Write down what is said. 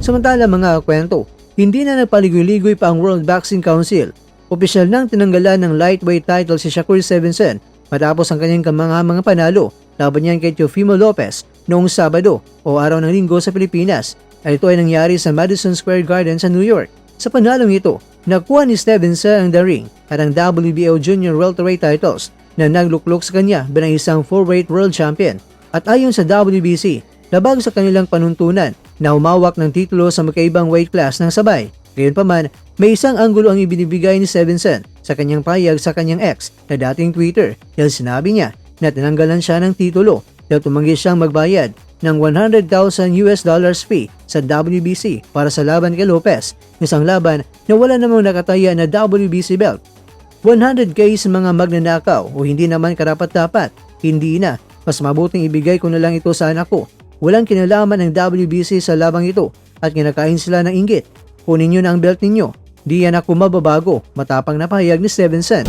Samantala mga kwento, hindi na nagpaligoy-ligoy pa ang World Boxing Council. Opisyal nang tinanggalan ng lightweight title si Shakur Stevenson matapos ang kanyang mga panalo laban niyan kay Teofimo Lopez noong Sabado o araw ng Linggo sa Pilipinas. At ito ay nangyari sa Madison Square Garden sa New York. Sa panalong ito, nakuha ni Stevenson ang The Ring at ang WBO Junior Welterweight titles na nagluklok sa kanya bilang isang 4-weight world champion. At ayon sa WBC, labag sa kanilang panuntunan na humawak ng titulo sa magkaibang weight class ng sabay. Gayunpaman, may isang anggulo ang ibinibigay ni Stevenson sa kanyang payag sa kanyang ex na dating Twitter dahil sinabi niya na tinanggalan siya ng titulo dahil tumanggi siyang magbayad ng $100,000 fee sa WBC para sa laban kay Lopez, isang laban na wala namang nakataya na WBC belt. 100K sa mga magnanakaw o hindi naman karapat-dapat, hindi na. Mas mabuting ibigay ko na lang ito sa anak ko. Walang kinalaman ng WBC sa labang ito at kinakain sila ng inggit. Kunin nyo na ang belt ninyo. Di yan ako mababago, matapang na pahayag ni Stevenson.